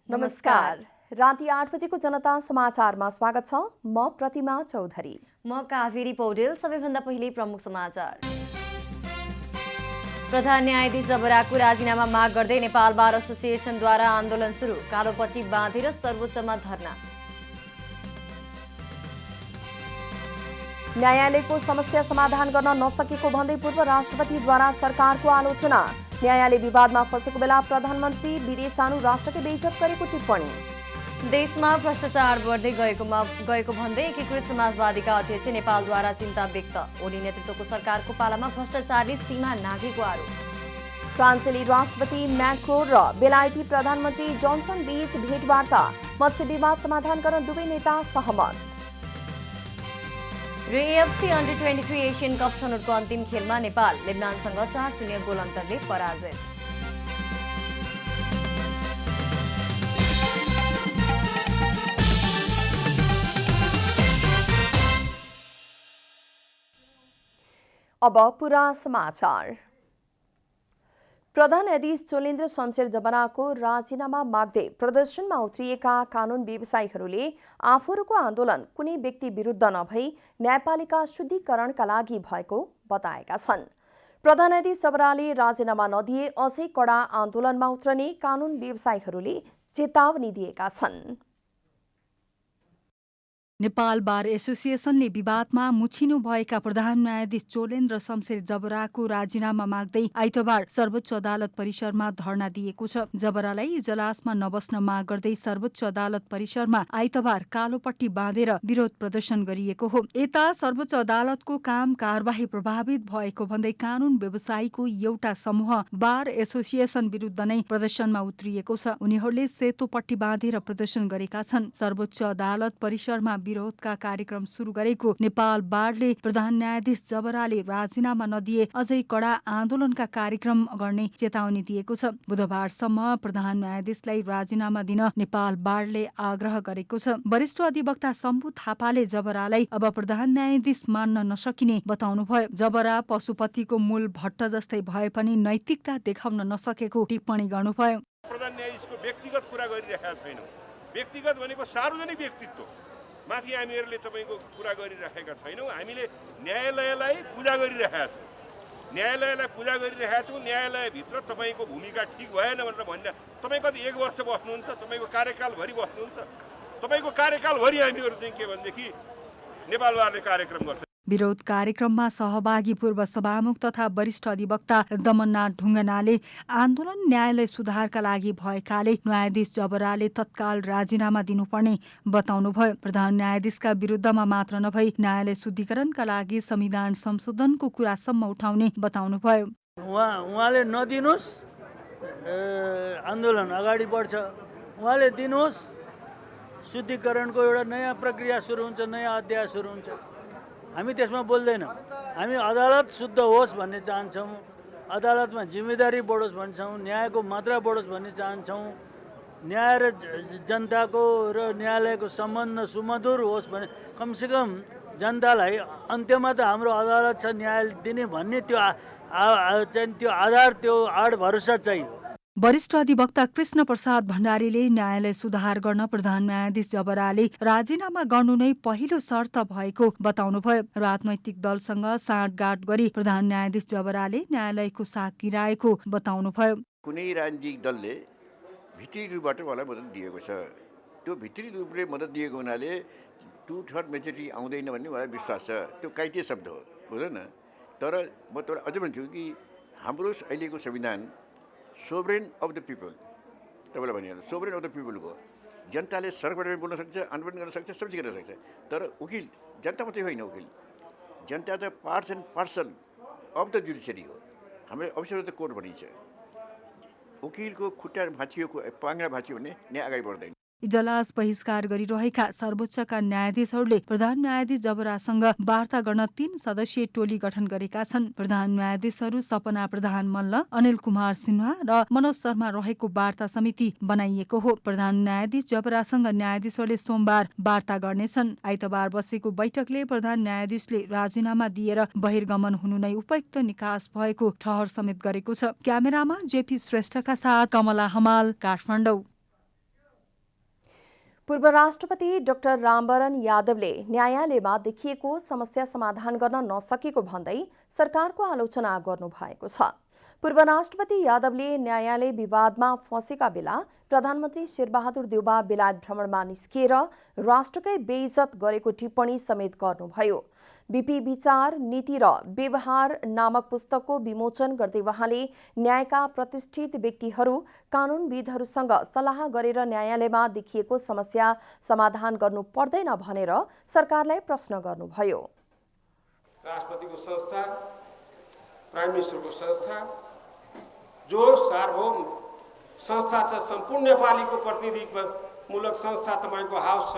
नमस्कार। राति 8 बजेको जनता समाचारमा स्वागत छ। म प्रतिमा चौधरी। म कावेरी पौडेल। सबैभन्दा पहिले प्रमुख समाचार। प्रधान न्यायाधीश जबराको राजीनामा माग गर्दै नेपाल बार एसोसिएसनद्वारा आन्दोलन सुरु। कालोपट्टी बाँधेर सर्वोच्चमा धरना। न्यायालयको समस्या समाधान गर्न नसकेको भन्दै पूर्व राष्ट्रपतिद्वारा सरकारको आलोचना। न्यायालय विवादमा फँसेको बेला प्रधानमन्त्री विदेशानु राष्ट्रकै बेइज्जत गरेको टिप्पणी। देशमा भ्रष्टाचार बढ्दै गएको भन्दै एकीकृत समाजवादीका अध्यक्ष नेपालद्वारा चिन्ता व्यक्त। ओली नेतृत्वको सरकारको पालामा भ्रष्टाचारले सीमा नाघेको आरोप। फ्रान्सेली राष्ट्रपति म्याक्रोन र बेलायती प्रधानमन्त्री जोन्सन बीच भेटवार्ता। मत्स्य विवाद समाधान गर्न दुवै नेता सहमत। र एएफसी अन्डर-23 एसियन कप छनौटको अन्तिम खेलमा नेपाल लेबनानसँग 4-0 गोल अन्तरले पराजित। अब पूरा समाचार। प्रधान न्यायाधीश चोलेन्द्र शमशेर जबराको राजीनामा माग्दै प्रदर्शनमा उत्रिएका कानून व्यवसायीहरूले आफूहरूको आन्दोलन कुनै व्यक्ति विरुद्ध नभई न्यायपालिका शुद्धिकरणका लागि भएको बताएका छन्। प्रधान न्यायाधीश जबराले राजीनामा नदिए अझै कडा आन्दोलनमा उत्रने कानून व्यवसायीहरूले चेतावनी दिएका छन्। नेपाल बार एसोसिएसनले विवादमा मुछिनु भएका प्रधान न्यायाधीश चोलेन्द्र शमशेर जबराको राजीनामा माग्दै आइतबार सर्वोच्च अदालत परिसरमा धरना दिएको छ। जबरालाई इजलासमा नबस्न माग गर्दै सर्वोच्च अदालत परिसरमा आइतबार कालोपट्टी बाँधेर विरोध प्रदर्शन गरिएको हो। यता सर्वोच्च अदालतको काम कारबाही प्रभावित भएको भन्दै कानून व्यवसायीको एउटा समूह बार एसोसिएसन विरुद्ध नै प्रदर्शनमा उत्रिएको छ। उनीहरूले सेतो पट्टी बाँधेर प्रदर्शन गरेका छन्। सर्वोच्च अदालत परिसरमा विरोधका कार्यक्रम सुरु गरेको नेपाल बारले प्रधान न्यायाधीश जबराले राजीनामा नदिए अझै कडा आन्दोलनका कार्यक्रम गर्ने चेतावनी दिएको छ। बुधबारसम्म प्रधान न्यायाधीशलाई राजीनामा दिन नेपाल बारले आग्रह गरेको छ। वरिष्ठ अधिवक्ता शम्भु थापाले जबरालाई अब प्रधान न्यायाधीश मान्न नसकिने बताउनुभयो। जबरा पशुपतिको मूल भट्ट जस्तै भए पनि नैतिकता देखाउन नसकेको टिप्पणी गर्नुभयो। प्रधान न्यायाधीशको व्यक्तिगत कुरा गरिरहेका छैनौँ। व्यक्तिगत भनेको सार्वजनिक व्यक्तित्व माथि हामीहरूले तपाईँको कुरा गरिरहेका छैनौँ। हामीले न्यायालयलाई पूजा गरिरहेका छौँ। न्यायालयलाई पूजा गरिरहेका छौँ। न्यायालयभित्र तपाईँको भूमिका ठिक भएन भनेर भन्दा तपाईँ कति 1 वर्ष बस्नुहुन्छ, तपाईँको कार्यकालभरि बस्नुहुन्छ। तपाईँको कार्यकालभरि हामीहरू चाहिँ के भनेदेखि नेपाल बारले कार्यक्रम गर्छ। विरोध कार्यक्रममा सहभागी पूर्व सभामुख तथा वरिष्ठ अधिवक्ता दमननाथ ढुङ्गानाले आन्दोलन न्यायालय सुधारका लागि भएकाले न्यायाधीश जबराले तत्काल राजीनामा दिनुपर्ने बताउनुभयो। प्रधान न्यायाधीशका विरुद्धमा मात्र नभई न्यायालय शुद्धिकरणका लागि संविधान संशोधनको कुरासम्म उठाउने बताउनुभयो। उहाँले नदिनुहोस्, आन्दोलन अगाडि बढ्छ। उहाँले दिनुहोस्, शुद्धिकरणको एउटा नयाँ प्रक्रिया सुरु हुन्छ, नयाँ अध्याय सुरु हुन्छ। हामी त्यसमा बोल्दैनौँ। हामी अदालत शुद्ध होस् भन्ने चाहन्छौँ। अदालतमा जिम्मेदारी बढोस् भन्छौँ। न्यायको मात्रा बढोस् भन्ने चाहन्छौँ। न्याय र जनताको र न्यायालयको सम्बन्ध सुमधुर होस् भने कमसेकम जनतालाई अन्त्यमा त हाम्रो अदालत छ न्याय दिने भन्ने त्यो आधार, त्यो आड भरोसा चाहियो। वरिष्ठ अधिवक्ता कृष्ण प्रसाद भण्डारीले न्यायालय सुधार गर्न प्रधान न्यायाधीश जबराले राजीनामा गर्नु नै पहिलो शर्त भएको बताउनुभयो। राजनैतिक दलसँग साँठगाँठ गरी प्रधान न्यायाधीश जबराले न्यायालयको साथ गिराएको बताउनुभयो। कुनै राजनीतिक दलले भित्री रूपबाट मलाई मद्दत दिएको छ। त्यो भित्री रूपले मद्दत दिएको हुनाले 2/3 मेजोरिटी आउँदैन भन्ने मलाई विश्वास छ। त्यो काइटे शब्द हो, बुझ्दैन। तर म तपाईँलाई अझै भन्छु कि हाम्रो अहिलेको संविधान सोभरेन अफ द पिपल, तपाईँलाई भनिहाल्नु सोभरेन अफ द पिपल हो। जनताले सरकारबाट पनि बोल्न सक्छ, आन्दोलन गर्न सक्छ, सब चिज गर्न सक्छ। तर वकिल जनता मात्रै होइन। वकिल जनता त parts and parcel of the judiciary हो। हाम्रो अफिसर त कोर्ट भनिन्छ। वकिलको खुट्टा भाँचियो, पाङ्रा भाँचियो भने न्याय अगाडि बढ्दैन। इजलास बहिष्कार गरिरहेका सर्वोच्चका न्यायाधीशहरूले प्रधान न्यायाधीश जबरासँग वार्ता गर्न 3 सदस्यीय टोली गठन गरेका छन्। प्रधान न्यायाधीशहरू सपना प्रधान मल्ल, अनिल कुमार सिन्हा र मनोज शर्मा रहेको वार्ता समिति बनाइएको हो। प्रधान न्यायाधीश जबरासँग न्यायाधीशहरूले सोमबार वार्ता गर्नेछन्। आइतबार बसेको बैठकले प्रधान न्यायाधीशले राजीनामा दिएर बहिर्गमन हुनु नै उपयुक्त निकास भएको ठहर समेत गरेको छ। क्यामेरामा जेपी श्रेष्ठका साथ कमला हमाल, काठमाडौँ। पूर्व राष्ट्रपति डाक्टर रामवरण यादवले न्यायालयमा देखिएको समस्या समाधान गर्न नसकेको भन्दै सरकारको आलोचना गर्नुभएको छ। पूर्व राष्ट्रपति यादवले न्यायालय विवादमा फँसेका बेला प्रधानमन्त्री शेरबहादुर देउबा बेलायत भ्रमणमा निस्किएर राष्ट्रकै बेइज्जत गरेको टिप्पणी समेत गर्नुभयो। बीपी विचार, नीति र व्यवहार नामक पुस्तकको विमोचन गर्दै उहाँले न्यायका प्रतिष्ठित व्यक्तिहरू, कानुनविदहरूसँग सल्लाह गरेर न्यायालयमा देखिएको समस्या समाधान गर्नु पर्दैन भनेर सरकारलाई प्रश्न गर्नुभयो। राष्ट्रपतिको संस्था, प्राइम मिनिस्टरको संस्था, जो सार्वभौम संस्था छ, सम्पूर्ण नेपालीको प्रतिनिधिमूलक संस्था तपाईँको हाउस छ,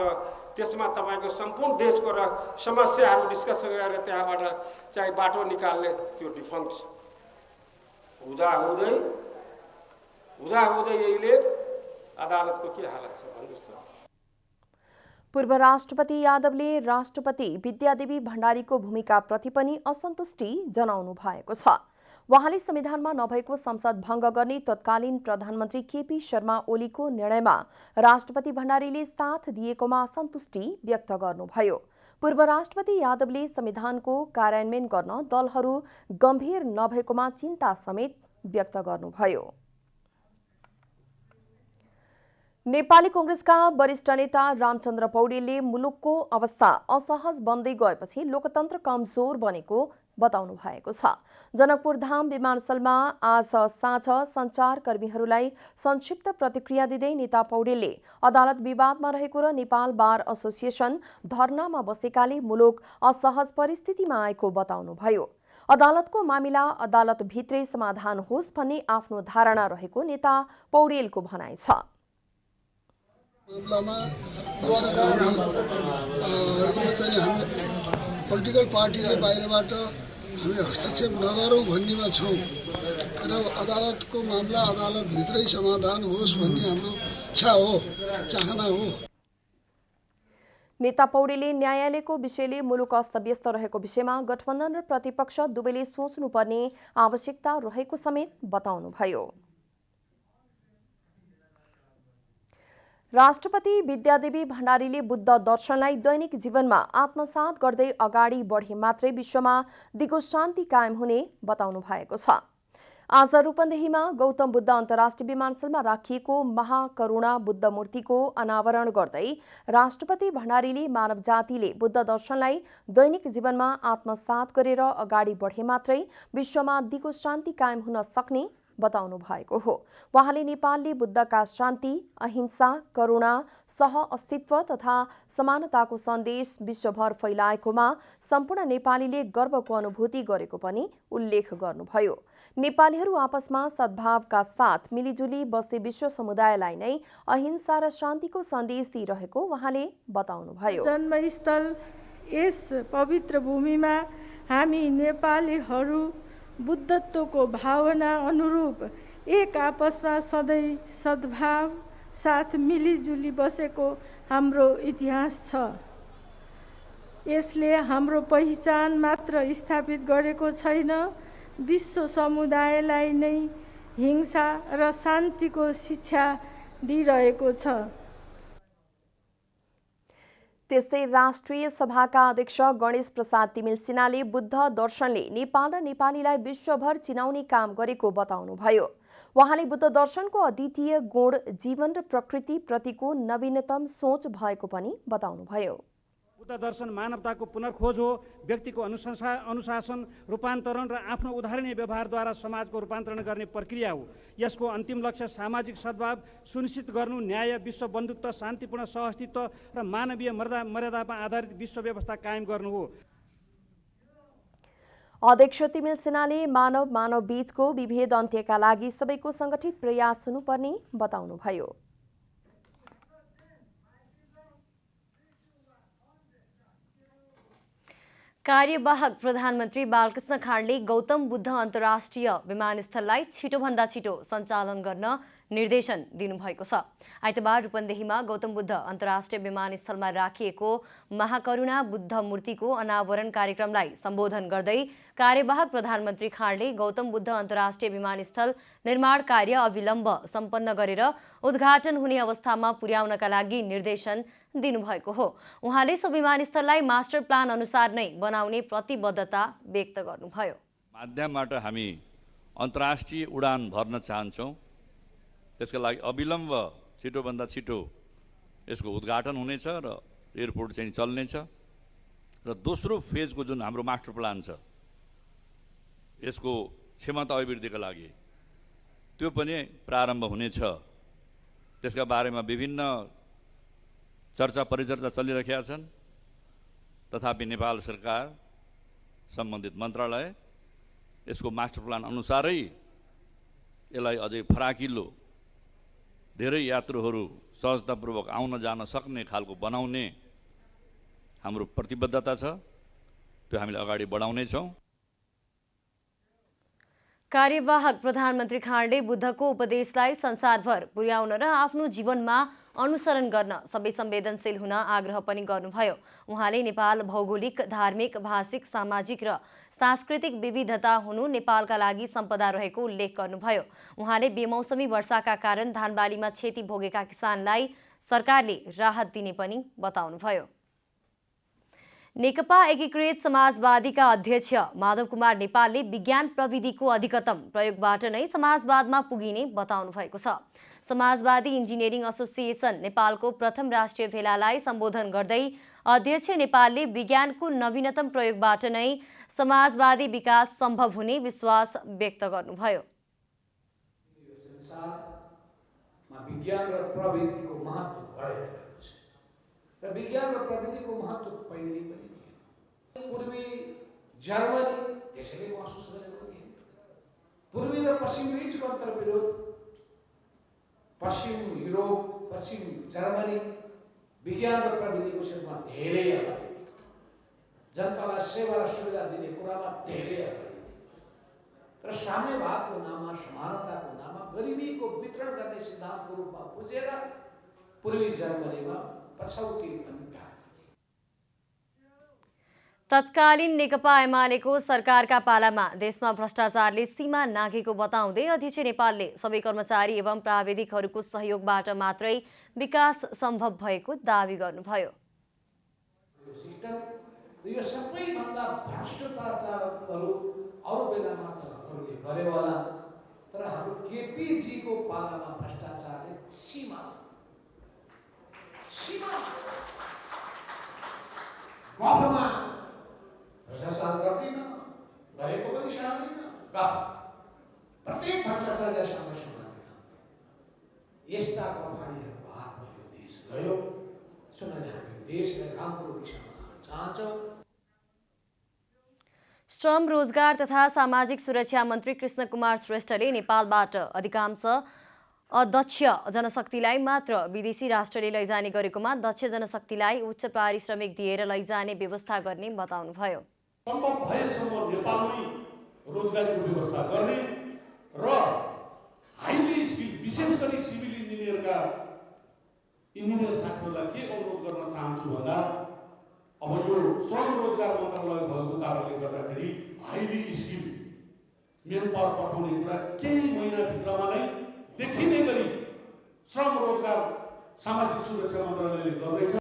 त्यसमा तपाईँको सम्पूर्ण देशको र समस्याहरू डिस्कस गरेर त्यहाँबाट चाहिँ बाटो निकाल्ने त्यो डिफङ्क्स हुँदाहुँदै यहीले अदालतको के हालत छ भन्नुहोस् त। पूर्व राष्ट्रपति यादवले राष्ट्रपति विद्यादेवी भण्डारीको भूमिकाप्रति पनि असन्तुष्टि जनाउनु भएको छ। उहाँले संविधानमा नभएको संसद भङ्ग गर्ने तत्कालीन प्रधानमन्त्री केपी शर्मा ओलीको निर्णयमा राष्ट्रपति भण्डारीले साथ दिएकोमा असन्तुष्टि व्यक्त गर्नुभयो। पूर्व राष्ट्रपति यादवले संविधानको कार्यान्वयन गर्न दलहरू गम्भीर नभएकोमा चिन्ता समेत व्यक्त गर्नुभयो। नेपाली कांग्रेसका वरिष्ठ नेता रामचन्द्र पौडेलले मुलुकको अवस्था असहज बन्दै गएपछि लोकतन्त्र कमजोर बनेको बताउनु भएको छ। जनकपुर धाम विमानस्थलमा आज साँझ सञ्चारकर्मीहरूलाई संक्षिप्त प्रतिक्रिया दिँदै नेता पौडेलले अदालत विवादमा रहेको र नेपाल बार एसोसिएसन धरनामा बसेकाले मुलुक असहज परिस्थितिमा आएको बताउनुभयो। अदालतको मामिला अदालतभित्रै समाधान होस् भन्ने आफ्नो धारणा रहेको नेता पौडेलको भनाइ छ। मामलामा हामी पोलिटिकल पार्टीले बाहिरबाट हामी हस्तक्षेप नगरौँ भन्नेमा छौँ र अदालतको मामला अदालतभित्रै समाधान होस् भन्ने हाम्रो इच्छा हो, चाहना हो। नेता पौडेलले न्यायालयको विषयले मुलुक अस्तव्यस्त रहेको विषयमा गठबन्धन र प्रतिपक्ष दुवैले सोच्नुपर्ने आवश्यकता रहेको समेत बताउनुभयो। राष्ट्रपति विद्यादेवी भण्डारीले बुद्ध दर्शनलाई दैनिक जीवनमा आत्मसात गर्दै अगाडि बढे मात्रै विश्वमा दिगो शान्ति कायम हुने बताउनु भएको छ। आज रूपन्देहीमा गौतम बुद्ध अन्तर्राष्ट्रिय विमानस्थलमा राखिएको महाकरुणा बुद्ध मूर्तिको अनावरण गर्दै राष्ट्रपति भण्डारीले मानव जातिले बुद्ध दर्शनलाई दैनिक जीवनमा आत्मसात गरेर अगाडि बढे मात्रै विश्वमा दिगो शान्ति कायम हुन सक्ने बताउनु भएको हो। उहाँले नेपालले बुद्धका शान्ति, अहिंसा, करुणा, सह अस्तित्व तथा समानताको सन्देश विश्वभर फैलाएकोमा सम्पूर्ण नेपालीले गर्वको अनुभूति गरेको पनि उल्लेख गर्नुभयो। नेपालीहरू आपसमा सद्भावका साथ मिलिजुली बस्दै विश्व समुदायलाई नै अहिंसा र शान्तिको सन्देश दिइरहेको उहाँले बताउनुभयो। जन्मस्थल यस पवित्र भूमिमा हामी नेपालीहरू बुद्धत्वको भावना अनुरूप एक आपसमा सधैँ सद्भाव साथ मिलिजुली बसेको हाम्रो इतिहास छ। यसले हाम्रो पहिचान मात्र स्थापित गरेको छैन, विश्व समुदायलाई नै हिंसा र शान्तिको शिक्षा दिइरहेको छ। त्यस्तै राष्ट्रिय सभाका अध्यक्ष गणेश प्रसाद तिमिल सिन्हाले बुद्ध दर्शनले नेपाल र नेपालीलाई विश्वभर चिनाउने काम गरेको बताउनुभयो। उहाँले बुद्ध दर्शनको अद्वितीय गुण जीवन र प्रकृति प्रतिको नवीनतम सोच भएको पनि बताउनुभयो। बुद्ध दर्शन मानवताको पुनर्खोज हो, व्यक्तिको अनुशासन, रूपान्तरण र आफ्नो उदाहरणीय व्यवहारद्वारा समाजको रूपान्तरण गर्ने प्रक्रिया हो। यसको अन्तिम लक्ष्य सामाजिक सद्भाव सुनिश्चित गर्नु, न्याय, विश्व बन्धुत्व, शान्तिपूर्ण सहअस्तित्व र मानवीय मर्यादामा आधारित विश्व व्यवस्था कायम गर्नु हो। अध्यक्ष तिमिल सिन्हाले मानव बीचको विभेद अन्त्यका लागि सबैको संगठित प्रयास हुनुपर्ने बताउनुभयो। कार्यवाहक प्रधानमन्त्री बालकृष्ण खाँडले गौतम बुद्ध अन्तर्राष्ट्रिय विमानस्थललाई छिटोभन्दा छिटो सञ्चालन गर्न निर्देशन दिनुभएको छ। आइतबार रूपन्देहीमा गौतम बुद्ध अन्तर्राष्ट्रिय विमानस्थलमा राखिएको महाकरुणा बुद्ध मूर्तिको अनावरण कार्यक्रमलाई सम्बोधन गर्दै कार्यवाहक प्रधानमन्त्री खाँडले गौतम बुद्ध अन्तर्राष्ट्रिय विमानस्थल निर्माण कार्य अविलम्ब सम्पन्न गरेर उद्घाटन हुने अवस्थामा पुर्याउनका लागि निर्देशन दिनुभएको हो। उहाँले सो विमानस्थललाई मास्टर प्लान अनुसार नै बनाउने प्रतिबद्धता व्यक्त गर्नुभयो। माध्यमबाट हामी अन्तर्राष्ट्रिय उडान भर्न चाहन्छौँ। त्यसका लागि अविलम्ब छिटोभन्दा छिटो यसको उद्घाटन हुनेछ र एयरपोर्ट चाहिँ चल्नेछ र दोस्रो फेजको जुन हाम्रो मास्टर प्लान छ यसको क्षमता अभिवृद्धिका लागि त्यो पनि प्रारम्भ हुनेछ। त्यसका बारेमा विभिन्न चर्चा परिचर्चा चलिरहेका छन्। तथापि नेपाल सरकार सम्बन्धित मन्त्रालय यसको मास्टर प्लान अनुसारै यसलाई अझै फराकिलो धेरै यात्रुहरू सहजतापूर्वक आउन जान सक्ने खालको बनाउने हाम्रो प्रतिबद्धता छ। त्यो हामीले अगाडि बढाउनेछौँ। कार्यवाहक प्रधानमन्त्री खाँडले बुद्धको उपदेशलाई संसारभर पुर्याउन र आफ्नो जीवनमा अनुसरण गर्न सबै संवेदनशील हुन आग्रह पनि गर्नुभयो। उहाँले नेपाल भौगोलिक, धार्मिक, भाषिक, सामाजिक र सांस्कृतिक विविधता हुनु नेपालका लागि सम्पदा रहेको उल्लेख गर्नुभयो। उहाँले बेमौसमी वर्षाका कारण धानबालीमा क्षति भोगेका किसानलाई सरकारले राहत दिने पनि बताउनुभयो। नेकपा एकीकृत समाजवादीका अध्यक्ष माधव कुमार नेपालले विज्ञान प्रविधिको अधिकतम प्रयोगबाट नै समाजवादमा पुगिने बताउनु भएको छ। समाजवादी इन्जिनियरिङ एसोसिएसन नेपालको प्रथम राष्ट्रिय भेलालाई सम्बोधन गर्दै अध्यक्ष नेपालले विज्ञानको नवीनतम प्रयोगबाट नै समाजवादी विकास सम्भव हुने विश्वास व्यक्त गर्नुभयो। विज्ञान र प्रविधिको महत्त्व बढेको छ र विज्ञान र प्रविधिको महत्त्व पहिले पनि थियो। पूर्वी जर्मनी त्यसैले महसुस गरेको थियो। पूर्वी र पश्चिम बीचको अन्तर्विरोध, पश्चिम युरोप, पश्चिम जर्मनी विज्ञान र प्रविधिको क्षेत्रमा धेरै अगाडि थियो। जनतालाई सेवा र सुविधा दिने कुरामा धेरै अगाडि थियो। तर साम्यवादको नाममा, समानताको नाममा गरिबीको वितरण गर्ने सिद्धान्तको रूपमा बुझेर पूर्वी जर्मनीमा पछौटी पनि प्राप्त थियो। तत्कालीन नेकपा एमालेको सरकारका पालामा देशमा भ्रष्टाचारले सीमा नाघेको बताउँदै अध्यक्ष नेपालले सबै कर्मचारी एवं प्राविधिकहरूको सहयोगबाट मात्रै विकास सम्भव भएको दावी गर्नुभयो। यो सबैभन्दा भ्रष्टाचारहरू अरू बेलामा त अरूले गरे होला, तर हाम्रो केपीजीको पालामा भ्रष्टाचारले सीमा गफमा भ्रष्टाचार गर्दिन, गरेको पनि सहदिन, गफ प्रत्येक भ्रष्टाचारलाई सँगसँगै यस्ता कहानीहरूको हातमा यो देश गयो। सुनले हामी यो देशलाई राम्रो दिशामा लान चाहन्छौँ। श्रम, रोजगार तथा सामाजिक सुरक्षा मन्त्री कृष्ण कुमार श्रेष्ठले नेपालबाट अधिकांश अदक्ष जनशक्तिलाई मात्र विदेशी राष्ट्रले लैजाने गरेकोमा दक्ष जनशक्तिलाई उच्च पारिश्रमिक दिएर लैजाने व्यवस्था गर्ने बताउनुभयो। सम्भव भएसम्म नेपालमै रोजगारीको व्यवस्था गर्ने र हाइली स्किल, विशेष गरी सिभिल इन्जिनियर साथीहरूलाई के अनुरोध गर्न चाहन्छु भन्दा अब यो श्रम रोजगार मन्त्रालय भएको कारणले गर्दाखेरि हाइली स्किल मेन पावर पठाउने कुरा केही महिनाभित्रमा नै देखिने गरी श्रम रोजगार सामाजिक सुरक्षा मन्त्रालयले गर्दैछ।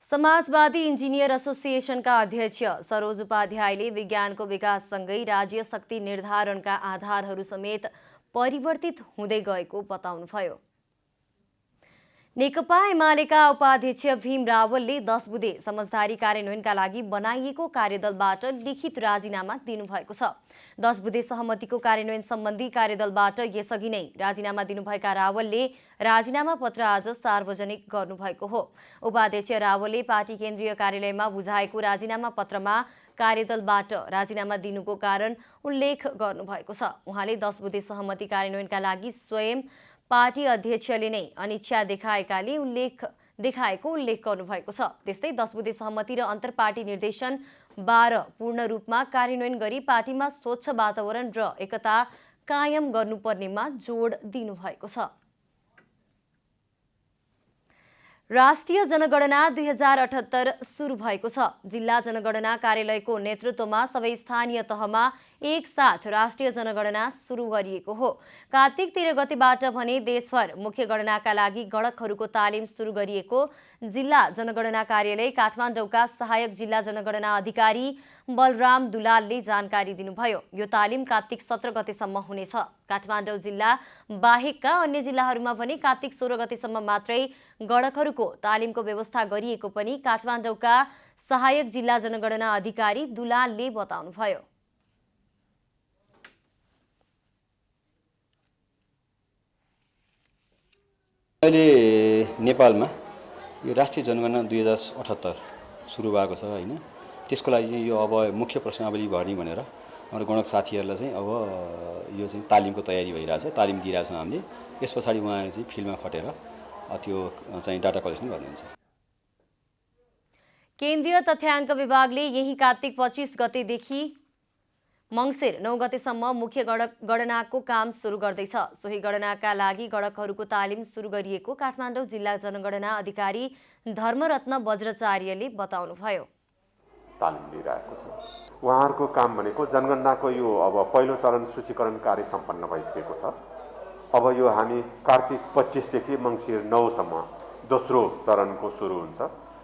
समाजवादी इन्जिनियर एसोसिएसनका अध्यक्ष सरोज उपाध्यायले विज्ञानको विकाससँगै राज्य शक्ति निर्धारणका आधारहरू समेत परिवर्तित हुँदै गएको बताउनुभयो। नेकपा एमालेका उपाध्यक्ष भीम रावलले 10 बुँदे समझदारी कार्यान्वयनका लागि बनाइएको कार्यदलबाट लिखित राजीनामा दिनुभएको छ। 10 बुँदे सहमतिको कार्यान्वयन सम्बन्धी कार्यदलबाट यसअघि नै राजीनामा दिनुभएका रावलले राजीनामा पत्र आज सार्वजनिक गर्नुभएको हो। उपाध्यक्ष रावलले पार्टी केन्द्रीय कार्यालयमा बुझाएको राजीनामा पत्रमा कार्यदलबाट राजीनामा दिनुको कारण उल्लेख गर्नुभएको छ। उहाँले 10 बुँदे सहमति कार्यान्वयनका लागि स्वयं पार्टी अध्यक्षले नै अनिच्छा देखाएको उल्लेख गर्नुभएको छ। त्यस्तै 10 बुँदे सहमति र अन्तर्पार्टी निर्देशन 12 पूर्ण रूपमा कार्यान्वयन गरी पार्टीमा स्वच्छ वातावरण र एकता कायम गर्नुपर्नेमा जोड दिनुभएको छ। राष्ट्रिय जनगणना 2078 सुरु भएको छ। जिल्ला जनगणना कार्यालयको नेतृत्वमा सबै स्थानीय तहमा एकसाथ राष्ट्रिय जनगणना सुरु गरिएको हो। कार्तिक 13 गतेबाट भने देशभर मुख्य गणनाका लागि गणकहरूको तालिम सुरु गरिएको जिल्ला जनगणना कार्यालय काठमाडौँका सहायक जिल्ला जनगणना अधिकारी बलराम दुलालले जानकारी दिनुभयो। यो तालिम कार्तिक 17 गतेसम्म हुनेछ। काठमाडौँ जिल्ला बाहेकका अन्य जिल्लाहरूमा भने कार्तिक 16 गतेसम्म मात्रै गणकहरूको तालिमको व्यवस्था गरिएको पनि काठमाडौँका सहायक जिल्ला जनगणना अधिकारी दुलालले बताउनुभयो। अहिले नेपालमा यो राष्ट्रिय जनगणना 2078 सुरु भएको छ हैन। त्यसको लागि यो अब मुख्य प्रश्नावली भर्ने भनेर हाम्रो गणक साथीहरूलाई चाहिँ अब यो चाहिँ तालिमको तयारी भइरहेछ, तालिम दिइरहेछौँ हामीले। यस पछाडि उहाँहरू चाहिँ फिल्डमा खटेर त्यो चाहिँ डाटा कलेक्सन गर्नुहुन्छ। केन्द्रीय तथ्याङ्क विभागले यही कार्तिक 25 गतेदेखि मङ्सिर 9 गतेसम्म मुख्य गणनाको काम सुरु गर्दैछ। सोही गणनाका लागि गणकहरूको तालिम सुरु गरिएको काठमाडौँ जिल्ला जनगणना अधिकारी धर्मरत्न वज्राचार्यले बताउनुभयो। तालिम लिइरहेको छ। उहाँहरूको काम भनेको जनगणनाको यो अब पहिलो चरण सूचीकरण कार्य सम्पन्न भइसकेको छ। अब यो हामी कार्तिक 25 देखि मङ्सिर 9 सम्म दोस्रो चरणको सुरु हुन्छ।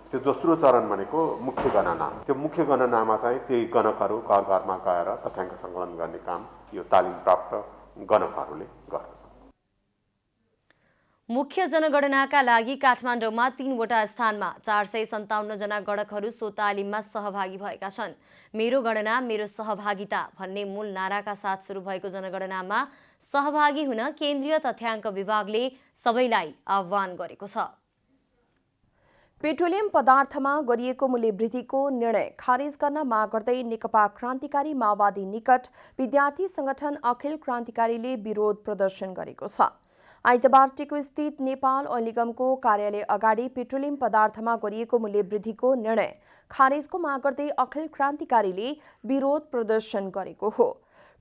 त्यो दोस्रो चरण भनेको मुख्य गणना। त्यो मुख्य गणनामा चाहिँ त्यही गणकहरू घर घरमा गएर तथ्याङ्क सङ्कलन गर्ने काम यो तालिम प्राप्त गणकहरूले गर्दछ। मुख्य जनगणनाका लागि काठमाडौँमा 3वटा स्थानमा 457 जना गणकहरू सो तालिममा सहभागी भएका छन्। मेरो गणना मेरो सहभागिता भन्ने मूल नाराका साथ सुरु भएको जनगणनामा सहभागी हुन केन्द्रीय तथ्याङ्क विभागले सबैलाई आह्वान गरेको छ। पेट्रोलियम पदार्थमा गरिएको मूल्यवृद्धिको निर्णय खारेज गर्न माग गर्दै नेकपा क्रान्तिकारी माओवादी निकट विद्यार्थी संगठन अखिल क्रान्तिकारीले विरोध प्रदर्शन गरेको छ। आइतबार टेकु स्थित नेपाल ओइल निगमको कार्यालय अगाडि पेट्रोलियम पदार्थमा गरिएको मूल्यवृद्धिको निर्णय खारेजको माग गर्दै अखिल क्रान्तिकारीले विरोध प्रदर्शन गरेको हो।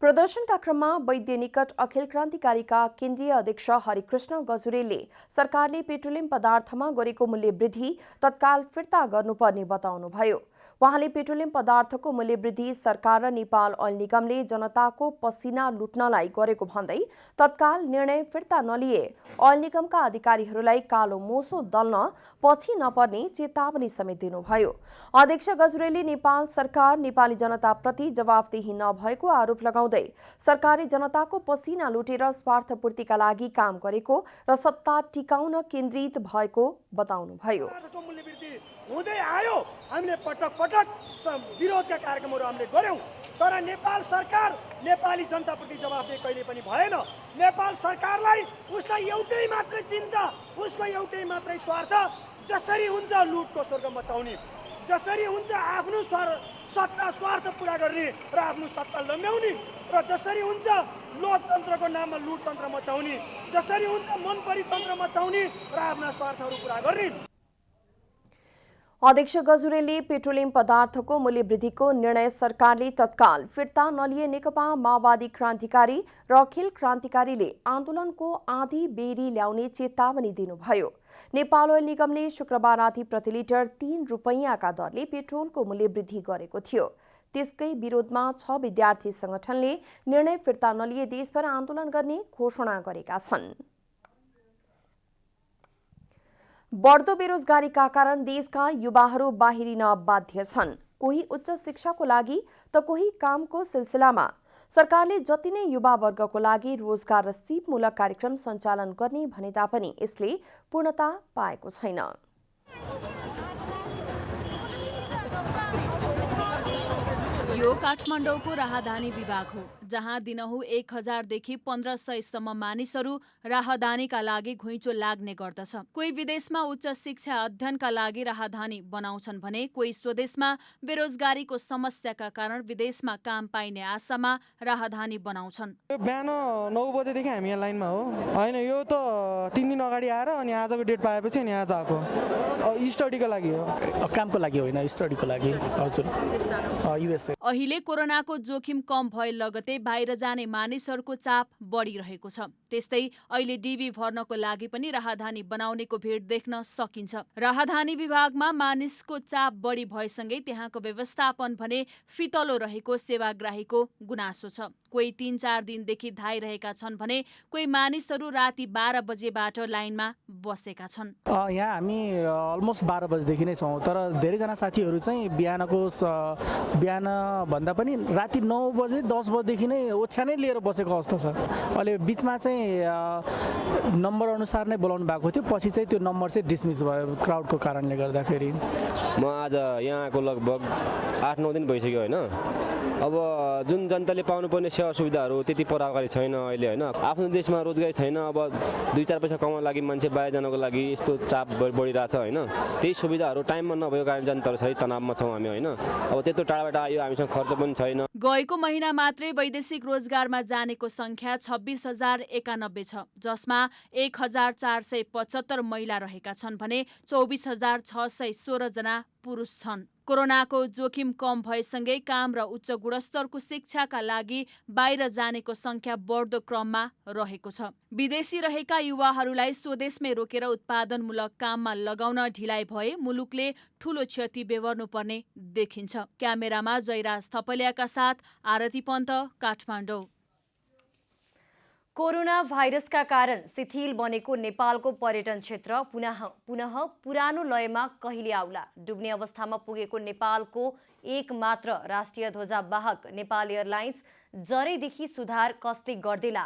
प्रदर्शनका क्रममा वैद्य निकट अखिल क्रान्तिकारीका केन्द्रीय अध्यक्ष हरिकृष्ण गजुरेलले सरकारले पेट्रोलियम पदार्थमा गरेको मूल्यवृद्धि तत्काल फिर्ता गर्नुपर्ने बताउनुभयो। उहाँले पेट्रोलियम पदार्थको मूल्यवृद्धि सरकार र नेपाल ओइल निगमले जनताको पसिना लुट्नलाई गरेको भन्दै तत्काल निर्णय फिर्ता नलिए ओइल निगमका अधिकारीहरूलाई कालो मोसो दल्न पछि नपर्ने चेतावनी समेत दिनुभयो। अध्यक्ष गजुरेलले नेपाल सरकार नेपाली जनताप्रति जवाफदेही नभएको आरोप लगाउँदै सरकारले जनताको पसिना लुटेर स्वार्थपूर्तिका लागि काम गरेको र सत्ता टिकाउन केन्द्रित भएको बताउनुभयो। हुँदै आयो, हामीले पटक पटक विरोधका कार्यक्रमहरू हामीले गर्यौं, तर नेपाल सरकार नेपाली जनताप्रति जवाफदेही कहिले पनि भएन। नेपाल सरकारलाई उसलाई एउटै मात्रै चिन्ता, उसको एउटै मात्रै स्वार्थ, जसरी हुन्छ लुटको स्वर्ग मचाउने, जसरी हुन्छ आफ्नो सत्ता स्वार्थ पूरा गर्ने र आफ्नो सत्ता लम्ब्याउने, र जसरी हुन्छ लोकतन्त्रको नाममा लुटतन्त्र मचाउने, जसरी हुन्छ मनपरी तन्त्र मचाउने र आफ्ना स्वार्थहरू पूरा गर्ने। अध्यक्ष गजुरेलले पेट्रोलियम पदार्थको मूल्यवृद्धिको निर्णय सरकारले तत्काल फिर्ता नलिए नेकपा माओवादी क्रान्तिकारी र अखिल क्रान्तिकारीले आन्दोलनको आधी बेरी ल्याउने चेतावनी दिनुभयो। नेपाल ओइल निगमले शुक्रबार राति प्रति लिटर 3 रुपैयाँका दरले पेट्रोलको मूल्यवृद्धि गरेको थियो। त्यसकै विरोधमा 6 विद्यार्थी संगठनले निर्णय फिर्ता नलिए देशभर आन्दोलन गर्ने घोषणा गरेका छन्। बढ्दो बेरोजगारीका कारण देशका युवाहरू बाहिरिन बाध्य छन्। कोही उच्च शिक्षाको लागि त कोही कामको सिलसिलामा। सरकारले जति नै युवा वर्गको लागि रोजगार र सिपमूलक कार्यक्रम सञ्चालन गर्ने भने तापनि यसले पूर्णता पाएको छैन। यो काठमाडौँको राहदानी विभाग हो, जहाँ दिनहु 1000 देखि 1500 सम्म मानिसहरू राहदानीका लागि घुइँचो लाग्ने गर्दछ। कोही विदेशमा उच्च शिक्षा अध्ययनका लागि राहदानी बनाउँछन् भने कोही स्वदेशमा बेरोजगारीको समस्याका कारण विदेशमा काम पाइने आशामा राहदानी बनाउँछन्। बिहान 9 बजेदेखि हामी यहाँ लाइनमा हो। होइन, यो त 3 दिन अगाडि आएर अनि आजको डेट पाएपछि अनि आज आएको। स्टडीको लागि हो, कामको लागि होइन, स्टडीको लागि। हजुर, युएसए। अहिले कोरोनाको जोखिम कम भए लगतै बाहिर जाने मानिसहरूको चाप बढिरहेको छ। त्यस्तै अहिले डिबी भर्नको लागि पनि राहदानी बनाउनेको भिड देख्न सकिन्छ। राहदानी विभागमा मानिसको चाप बढी भएसँगै त्यहाँको व्यवस्थापन भने फितलो रहेको सेवाग्राहीको गुनासो छ। कोही 3-4 दिनदेखि धाइरहेका छन् भने कोही मानिसहरू राति 12 बजेबाट लाइनमा बसेका छन्। यहाँ हामी अलमोस्ट 12 बजेदेखि नै छौँ, तर धेरैजना साथीहरू चाहिँ बिहान भन्दा पनि राति 9 बजे 10 बजेदेखि नै ओछ्यानै लिएर बसेको अवस्था छ। अहिले बिचमा चाहिँ नम्बर अनुसार नै बोलाउनु भएको थियो, पछि चाहिँ त्यो नम्बर चाहिँ डिसमिस भयो क्राउडको कारणले गर्दाखेरि। म आज यहाँ आएको लगभग 8-9 दिन भइसक्यो होइन। अब जुन जनताले पाउनुपर्ने सेवा सुविधाहरू त्यति प्रभावकारी छैन अहिले होइन। आफ्नो देशमा रोजगारी छैन, अब 2-4 पैसा कमाउनको लागि मान्छे बाहिर जानको लागि यस्तो चाप बढिरहेछ होइन। त्यही सुविधाहरू टाइममा नभएको कारण जनताहरू साह्रै तनावमा छौँ हामी होइन। अब त्यत्रो टाढाबाट आयो, हामीसँग खर्च पनि छैन। गएको महिना मात्रै वैदेशिक रोजगारमा जानेको संख्या 26,091 छ, जसमा 1,475 महिला रहेका छन् भने 24,616 जना पुरुष छन्। कोरोनाको जोखिम कम भएसँगै काम र उच्च गुणस्तरको शिक्षाका लागि बाहिर जानेको संख्या बढ्दो क्रममा रहेको छ। विदेशी रहेका युवाहरूलाई स्वदेशमै रोकेर उत्पादनमूलक काममा लगाउन ढिलाइ भए मुलुकले ठूलो क्षति बेहोर्नुपर्ने देखिन्छ। क्यामेरामा जयराज थपलियाका साथ आरती पन्त, काठमाडौँ। कोरोना भाइरसका कारण शिथिल बनेको नेपालको पर्यटन क्षेत्र पुनः पुरानो लयमा कहिले आउला? डुब्ने अवस्थामा पुगेको नेपालको एकमात्र राष्ट्रिय ध्वजावाहक नेपाल एयरलाइन्स जरैदेखि सुधार कसले गर्देला?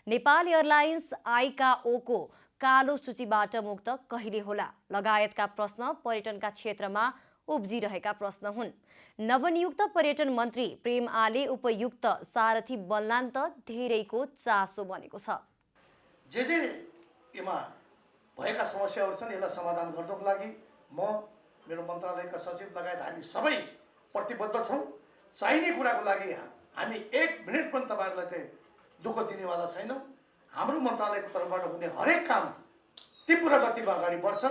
नेपाल एयरलाइन्स आइकाओको कालो सूचीबाट मुक्त कहिले होला? लगायतका प्रश्न पर्यटनका क्षेत्रमा उब्जिरहेका प्रश्न हुन्। नवनियुक्त पर्यटन मन्त्री प्रेम आले उपयुक्त सारथी बन्लान् त धेरैको चासो बनेको छ। जे यसमा भएका समस्याहरू छन् यसलाई समाधान गर्नको लागि म, मेरो मन्त्रालयका सचिव लगायत हामी सबै प्रतिबद्ध छौँ। चाहिने कुराको लागि हामी 1 मिनट पनि तपाईँहरूलाई चाहिँ दुःख दिनेवाला छैनौँ। हाम्रो मन्त्रालयको तर्फबाट हुने हरेक काम तीव्र गतिमा अगाडि बढ्छ।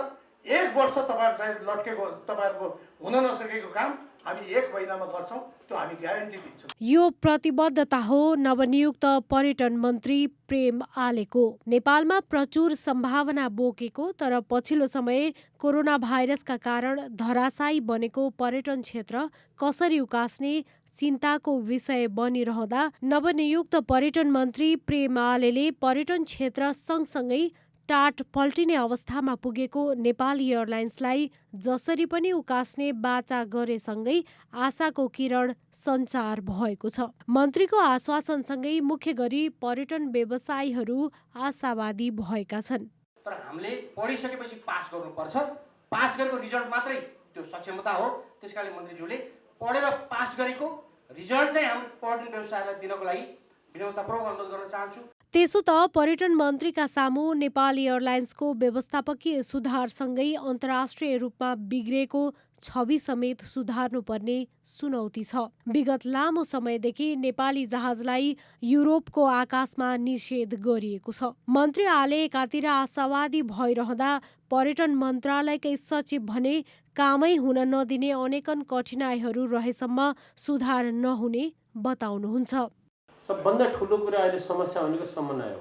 1 वर्ष तपाईँहरू चाहिँ लट्केको तपाईँहरूको हुन नसकेको काम हामी 1 महिनामा गर्छौँ, त्यो हामी ग्यारेन्टी दिन्छौँ। यो प्रतिबद्धता हो नवनियुक्त पर्यटन मन्त्री प्रेम आलेको। नेपालमा प्रचुर सम्भावना बोकेको तर पछिल्लो समय कोरोना भाइरसका कारण धराशायी बनेको पर्यटन क्षेत्र कसरी उकास्ने चिन्ताको विषय बनिरहँदा नवनियुक्त पर्यटन मन्त्री प्रेम आलेले पर्यटन क्षेत्र सँगसँगै टाट पल्टिने अवस्थामा पुगेको नेपाल एयरलाइन्सलाई जसरी पनि उकास्ने बाचा गरेसँगै आशाको किरण सञ्चार भएको छ। मन्त्रीको आश्वासनसँगै मुख्य गरी पर्यटन व्यवसायीहरू आशावादी भएका छन्। तर हामीले पढिसकेपछि पास गर्नुपर्छ। पास गरेको रिजल्ट मात्रै त्यो सक्षमता हो। त्यसकारण मन्त्रीज्यूले पढेर पास गरेको रिजल्ट चाहिँ हाम्रो पर्यटन व्यवसायलाई दिनको लागि विनम्रतापूर्वक अनुरोध गर्न चाहन्छु। त्यसो त पर्यटन मन्त्रीका सामु नेपाल एयरलाइन्सको व्यवस्थापकीय सुधारसँगै अन्तर्राष्ट्रिय रूपमा बिग्रेको छवि समेत सुधार्नुपर्ने चुनौती छ। विगत लामो समयदेखि नेपाली जहाजलाई युरोपको आकाशमा निषेध गरिएको छ। मन्त्री आले एकातिर आशावादी भइरहँदा पर्यटन मन्त्रालयकै सचिव भने कामै हुन नदिने अनेकन कठिनाइहरू रहेसम्म सुधार नहुने बताउनुहुन्छ। सबभन्दा ठुलो कुरा अहिले समस्या भनेको समन्वय हो।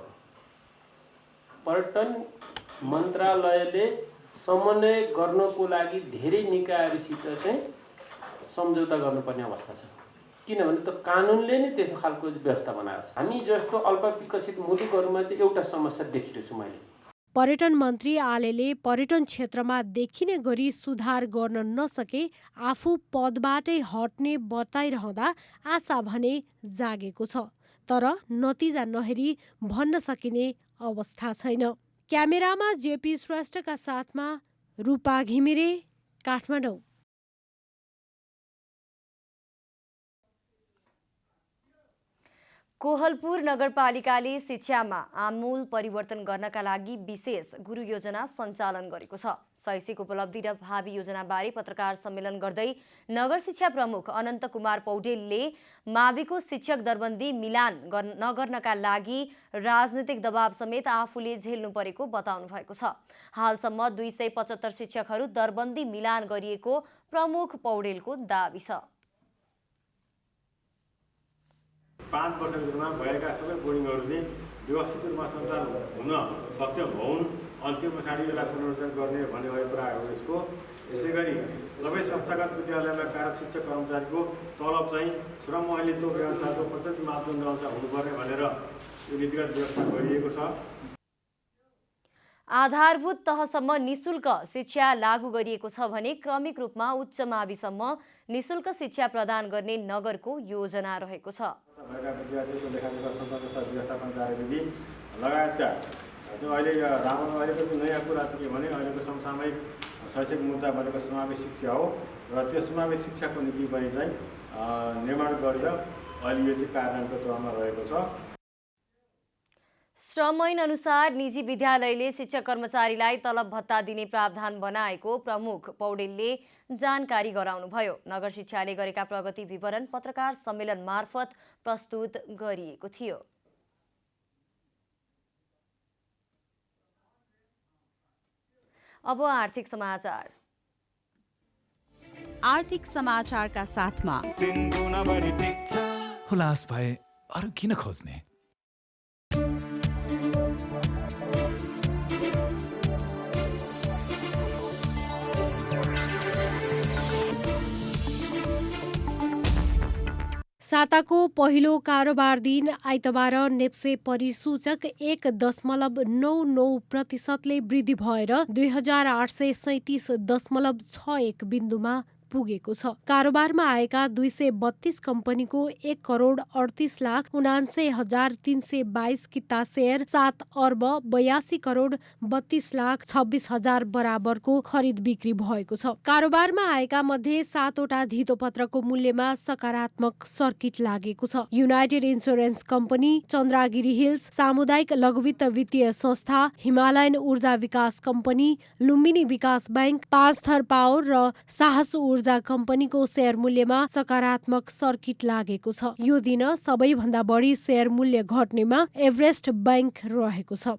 पर्यटन मन्त्रालयले समन्वय गर्नको लागि धेरै निकायहरूसित चाहिँ सम्झौता गर्नुपर्ने अवस्था छ। किनभने त कानुनले नै त्यस्तो खालको व्यवस्था बनाएको छ। हामी जस्तो अल्पविकसित मुलुकहरूमा चाहिँ एउटा समस्या देखिरहेछु मैले। पर्यटन मन्त्री आलेले पर्यटन क्षेत्रमा देखिने गरी सुधार गर्न नसके आफू पदबाटै हट्ने बताइरहँदा आशा भने जागेको छ, तर नतिजा नहेरी भन्न सकिने अवस्था छैन। क्यामेरामा जेपी श्रेष्ठका साथमा रूपा घिमिरे, काठमाडौँ। कोहलपुर नगरपालिकाले शिक्षामा आमूल परिवर्तन गर्नका लागि विशेष गुरु योजना सञ्चालन गरेको छ। शैक्षिक उपलब्धि र भावी योजनाबारे पत्रकार सम्मेलन गर्दै नगर शिक्षा प्रमुख अनन्त कुमार पौडेलले माविको शिक्षक दरबन्दी मिलान नगर्नका लागि राजनीतिक दबाव समेत आफूले झेल्नु परेको बताउनु भएको छ। हालसम्म 275 शिक्षकहरू दरबन्दी मिलान गरिएको प्रमुख पौडेलको दाबी छ। 5 वर्षभित्रमा भएका सबै बोर्डिङहरू चाहिँ व्यवस्थित रूपमा सञ्चालन हुन सक्षम हुन्, अन्तिम पछाडि यसलाई पुनरुद्धार गर्ने भन्ने अभिप्राय हो यसको। यसै गरी सबै संस्थागत विद्यालयमा कार्यरत शिक्षक कर्मचारीको तलब चाहिँ श्रम ऐनले तोके अनुसारको प्रत्यक्ष मापदण्ड अनुसार हुनुपर्ने भनेर यो नीतिगत व्यवस्था गरिएको छ। आधारभूत तहसम्म निशुल्क शिक्षा लागू गरिएको छ भने क्रमिक रूपमा उच्च माविसम्म निशुल्क शिक्षा प्रदान गर्ने नगरको योजना रहेको छ। भएका विद्यार्थीको लेखाजोखा सञ्चालन व्यवस्थापन कार्यविधि लगायतका चाहिँ अहिले राम्रो अहिलेको चाहिँ नयाँ कुरा चाहिँ के भने अहिलेको समसामयिक शैक्षिक मुद्दा भनेको समावेश शिक्षा हो र त्यो समावेश शिक्षाको नीति पनि चाहिँ निर्माण गरेर अहिले यो चाहिँ कार्यान्वयनको चरणमा रहेको छ। श्रम ऐन अनुसार निजी विद्यालयले शिक्षक कर्मचारीलाई तलब भत्ता दिने प्रावधान बनाएको प्रमुख पौडेलले जानकारी गराउनुभयो। नगर शिक्षाले गरेका प्रगति विवरण पत्रकार सम्मेलन मार्फत प्रस्तुत गरिएको थियो। अब आर्थिक समाचार। आर्थिक समाचारका साथमा हुलास भए अरु किन खोज्ने। साताको पहिलो कारोबार दिन आइतबार नेप्से परिसूचक 1.99% वृद्धि भएर 2837.61 बिन्दुमा पुगेको छ। कारोबारमा आएका 232 कम्पनीको 1,38,79,322 किता सेयर 7 अर्ब 82 करोड 32,26,000 बराबरको खरिद बिक्री भएको छ। कारोबारमा आएका मध्ये 7वटा धितोपत्रको मूल्यमा सकारात्मक सर्किट लागेको छ। United insurance company, Chandragiri hills सामुदायिक लघुवित्त वित्तीय संस्था, हिमालयन ऊर्जा विकास कम्पनी, लुम्बिनी विकास बैंक, पाँचथर पावर र साहस ऊर्जा कम्पनीको सेयर मूल्यमा सकारात्मक सर्किट लागेको छ। यो दिन सबैभन्दा बढी सेयर मूल्य घट्नेमा एभरेस्ट बैंक रहेको छ।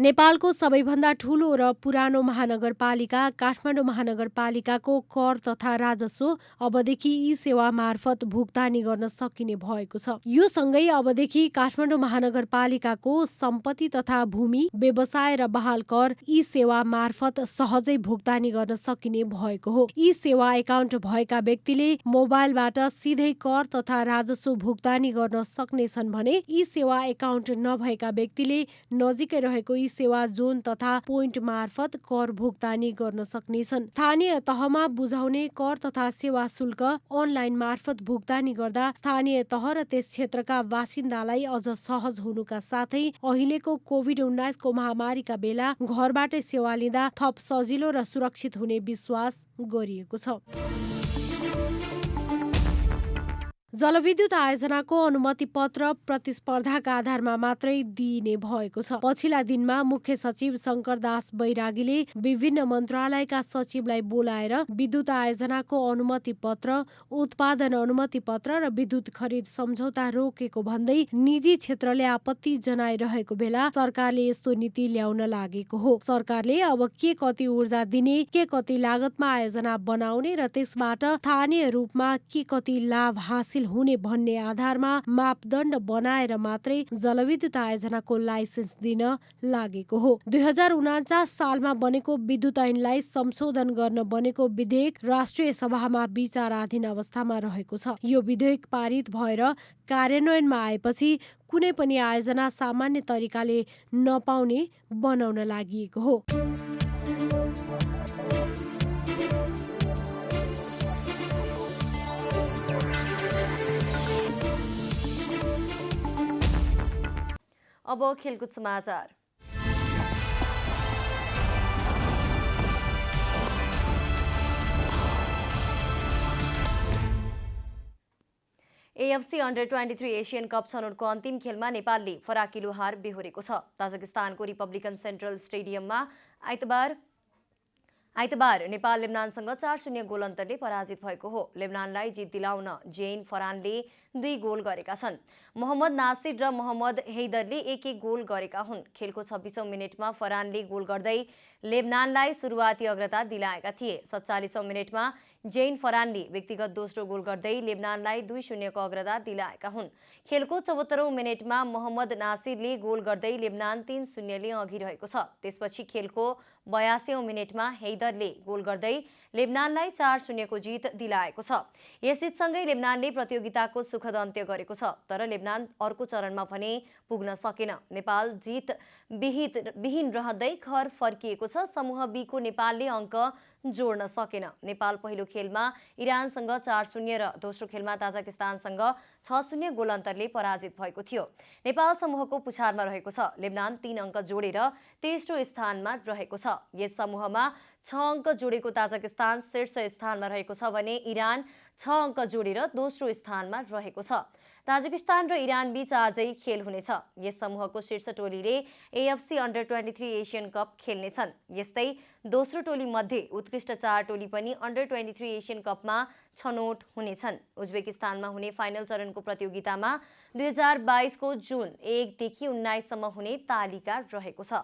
नेपालको सबैभन्दा ठूलो र पुरानो महानगरपालिका काठमाडौँ महानगरपालिकाको कर तथा राजस्व अबदेखि ई सेवा मार्फत भुक्तानी गर्न सकिने भएको छ। यो सँगै अबदेखि काठमाडौँ महानगरपालिकाको सम्पत्ति तथा भूमि, व्यवसाय र बहाल कर ई सेवा मार्फत सहजै भुक्तानी गर्न सकिने भएको हो। ई सेवा एकाउन्ट भएका व्यक्तिले मोबाइलबाट सिधै कर तथा राजस्व भुक्तानी गर्न सक्नेछन् भने ई सेवा एकाउन्ट नभएका व्यक्तिले नजिकै रहेको ई सेवा जोन तथा पोइन्ट मार्फत कर भुक्तानी गर्न सक्नेछन्। स्थानीय तहमा बुझाउने कर तथा सेवा शुल्क अनलाइन मार्फत भुक्तानी गर्दा स्थानीय तह र त्यस क्षेत्रका बासिन्दालाई अझ सहज हुनुका साथै अहिलेको कोभिड-19 को महामारीका बेला घरबाटै सेवा लिँदा थप सजिलो र सुरक्षित हुने विश्वास गरिएको छ। जलविद्युत आयोजनाको अनुमति पत्र प्रतिस्पर्धाका आधारमा मात्रै दिइने भएको छ। पछिल्ला दिनमा मुख्य सचिव शंकरदास बैरागीले विभिन्न मन्त्रालयका सचिवलाई बोलाएर विद्युत आयोजनाको अनुमति पत्र, उत्पादन अनुमति पत्र र विद्युत खरिद सम्झौता रोकेको भन्दै निजी क्षेत्रले आपत्ति जनाइरहेको बेला सरकारले यस्तो नीति ल्याउन लागेको हो। सरकारले अब के कति ऊर्जा दिने, के कति लागतमा आयोजना बनाउने र त्यसबाट स्थानीय रूपमा के कति लाभ हासिल हुने भन्ने आधारमा मापदण्ड बनाएर मात्रै जलविद्युत आयोजनाको लाइसेन्स दिन लागेको हो। 2049 सालमा बनेको विद्युत ऐनलाई संशोधन गर्न बनेको विधेयक राष्ट्रिय सभामा विचाराधीन अवस्थामा रहेको छ। यो विधेयक पारित भएर कार्यान्वयनमा आएपछि कुनै पनि आयोजना सामान्य तरिकाले नपाउने बनाउन लागि हो। अब खेलकुद समाचार। एएफसी अन्डर-23 एसियन कप छनौटको अन्तिम खेलमा नेपालले फराकिलो हार बेहोरेको छ। ताजिकिस्तानको रिपब्लिकन सेन्ट्रल स्टेडियममा आइतबार नेपाल लेबनानसँग 4-0 गोल अन्तरले पराजित भएको हो। लेबनानलाई जित दिलाउन जेन फरानले 2 गोल गरेका छन्। मोहम्मद नासिर र मोहम्मद हैदरले 1-1 गोल गरेका हुन्। खेलको 26औं मिनेटमा फरानले गोल गर्दै लेबनानलाई सुरुवाती अग्रता दिलाएका थिए। 47औं मिनेटमा जेन फरानले व्यक्तिगत दोस्रो गोल गर्दै लेबनानलाई 2-0 को अग्रता दिलाएका हुन्। खेलको 74औं मिनेटमा मोहम्मद नासिरले गोल गर्दै लेबनान 3-0 ले अघि रहेको छ। त्यसपछि खेलको 82औं मिनेटमा हैदरले गोल गर्दै लेबनानलाई 4-0 को जित दिलाएको छ। यस जितसँगै लेबनानले प्रतियोगिताको सुखद अन्त्य गरेको छ। तर लेबनान अर्को चरणमा भने पुग्न सकेन। नेपाल जित विहीन रहँदै घर फर्किएको छ। समूह बी को नेपालले अङ्क जोड्न सकेन। नेपाल पहिलो खेलमा इरानसँग 4-0 र दोस्रो खेलमा ताजिकिस्तानसँग 6-0 गोल अन्तरले पराजित भएको थियो। नेपाल समूहको पुछारमा रहेको छ। लेबनान 3 अङ्क जोडेर तेस्रो स्थानमा रहेको छ। यस समूहमा 6 अङ्क जोडेको ताजिकिस्तान शीर्ष स्थानमा रहेको छ भने इरान 6 अङ्क जोडेर दोस्रो स्थानमा रहेको छ। ताजिकिस्तान र इरान बीच आजै खेल हुनेछ। यस समूहको शीर्ष टोलीले AFC अन्डर 23 एसियन कप खेल्नेछन्। यस्तै दोस्रो टोली मध्ये उत्कृष्ट 4 टोली पनि अन्डर 23 एसियन कपमा छनौट हुनेछन्। उज्बेकिस्तानमा हुने फाइनल चरणको प्रतियोगितामा 2022 को जुन 1 देखि 19 सम्म हुने तालिका रहेको छ।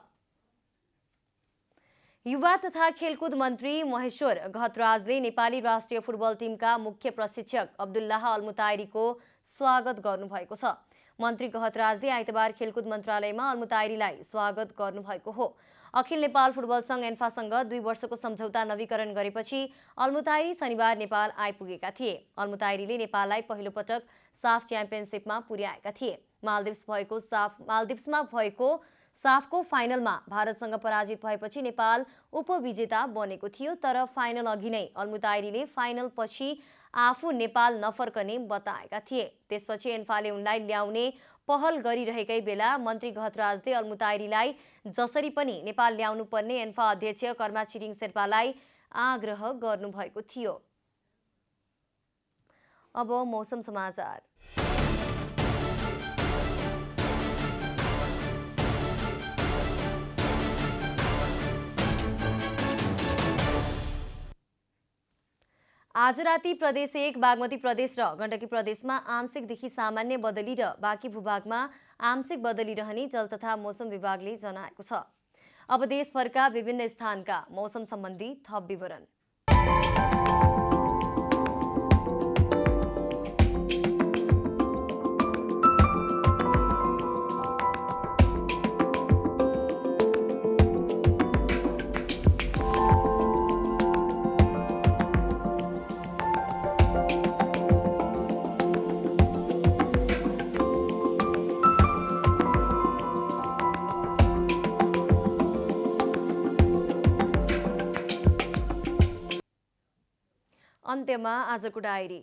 युवा तथा खेलकुद मन्त्री महेश्वर घतराजले नेपाली राष्ट्रिय फुटबल टिमका मुख्य प्रशिक्षक अब्दुल्लाह अल्मुताइरीको स्वागत गर्नुभएको छ। मन्त्री घतराजले आइतबार खेलकुद मन्त्रालयमा अल्मुताइरीलाई स्वागत गर्नुभएको हो। अखिल नेपाल फुटबल सङ्घ एन्फासँग 2 वर्षको सम्झौता नवीकरण गरेपछि अल्मुताइरी शनिबार नेपाल आइपुगेका थिए। अल्मुताइरीले नेपाललाई पहिलो पटक साफ च्याम्पियनसिपमा पुर्याएका थिए। माल्दिप्समा भएको साफको फाइनलमा भारतसँग पराजित भएपछि नेपाल उपविजेता बनेको थियो। तर फाइनल अघि नै अल्मुताइरीले फाइनल पछि आफू नेपाल नफर्कने बताएका थिए। त्यसपछि एन्फाले उनलाई ल्याउने पहल गरिरहेकै बेला मन्त्री घतराजले अल्मुताइरीलाई जसरी पनि नेपाल ल्याउनु पर्ने एन्फा अध्यक्ष कर्मा छिरिङ शेर्पालाई आग्रह गर्नुभएको थियो। अब मौसम समाचार। आज राति प्रदेश 1 बागमती प्रदेश र गण्डकी प्रदेशमा आंशिकदेखि सामान्य बदली र बाँकी भूभागमा आंशिक बदली रहने जल तथा मौसम विभागले जनाएको छ। अब देशभरका विभिन्न स्थानका मौसम सम्बन्धी थप विवरण। अन्त्यमा आजको डायरी।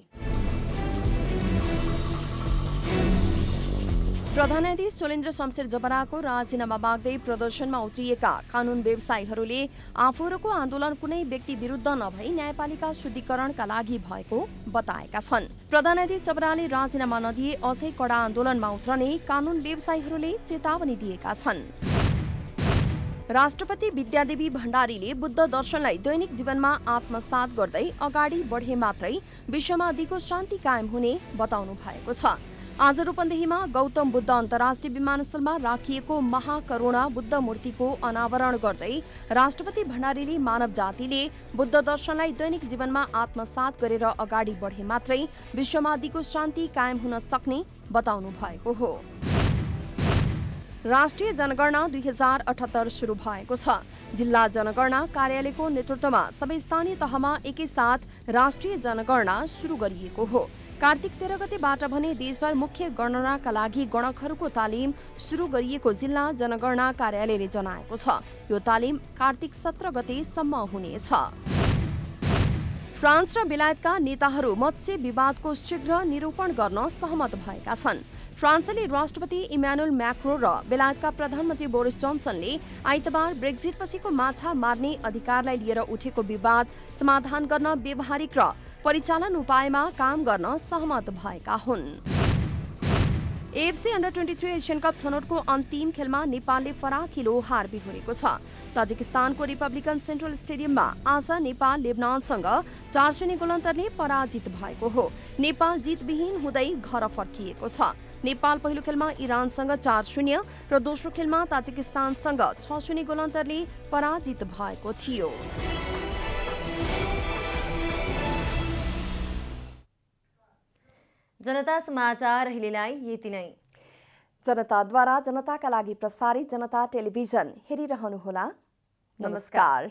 प्रधान न्यायाधीश चोलेन्द्र शमशेर जबराको राजीनामा माग्दै प्रदर्शनमा उत्रिएका कानून व्यवसायीहरूले आफूहरूको आन्दोलन कुनै व्यक्ति विरुद्ध नभई न्यायपालिका शुद्धिकरणका लागि भएको बताएका छन्। प्रधान न्यायाधीश जबराले राजीनामा नदिए अझै कडा आन्दोलनमा उत्रने कानून व्यवसायीहरूले चेतावनी दिएका छन्। राष्ट्रपति विद्यादेवी भण्डारीले बुद्ध दर्शनलाई दैनिक जीवनमा आत्मसात गर्दै अगाडि बढे मात्रै विश्वमा दिगो शान्ति कायम हुने बताउनु भएको छ। आज रूपन्देहीमा गौतम बुद्ध अन्तर्राष्ट्रिय विमानस्थलमा राखिएको महाकरुणा बुद्ध मूर्तिको अनावरण गर्दै राष्ट्रपति भण्डारीले मानव जातिले बुद्ध दर्शनलाई दैनिक जीवनमा आत्मसात गरेर अगाडि बढे मात्रै विश्वमा दिगो शान्ति कायम हुन सक्ने बताउनु भएको हो। राष्ट्रिय जनगणना 2078 सुरु भएको छ। जिल्ला जनगणना कार्यालयको नेतृत्वमा सबै स्थानीय तहमा एकैसाथ राष्ट्रिय जनगणना सुरु गरिएको हो। कार्तिक 13 गतेबाट भने देशभर मुख्य गणनाका लागि गणकहरूको तालिम सुरु गरिएको जिल्ला जनगणना कार्यालयले जनाएको छ। यो तालिम कार्तिक 17 गतेसम्म हुनेछ। फ्रान्स र बेलायतका नेताहरू मत्स्य विवादको शीघ्र निरूपण गर्न सहमत भएका छन्। फ्रान्सेली राष्ट्रपति इमानुएल म्याक्रोन र बेलायतका प्रधानमन्त्री बोरिस जोन्सनले आइतबार ब्रेक्जिट पछिको माछा मार्ने अधिकारलाई लिएर उठेको विवाद समाधान गर्न व्यावहारिक र परिचालन उपायमा काम गर्न सहमत भएका हुन्। AFC अन्डर 23 एसियन कप छनौटको अन्तिम खेलमा नेपालले फराकिलो हार बिहोरेको छ। ताजिकिस्तानको रिपब्लिकन सेन्ट्रल स्टेडियममा आज नेपाल लेबनानसँग 4-0 गोल अन्तरले पराजित भएको हो। नेपाल जितविहीन हुँदै घर फर्किएको छ। नेपाल पहिलो खेलमा इरानसँग 4-0 र दोस्रो खेलमा ताजिकिस्तानसँग 6-0 गोल अन्तरले पराजित भएको थियो। जनता समाचार अहिलेलाई यति नै। जनताद्वारा जनताका लागि प्रसारित जनता टेलिभिजन हेरिरहनुहोला। नमस्कार।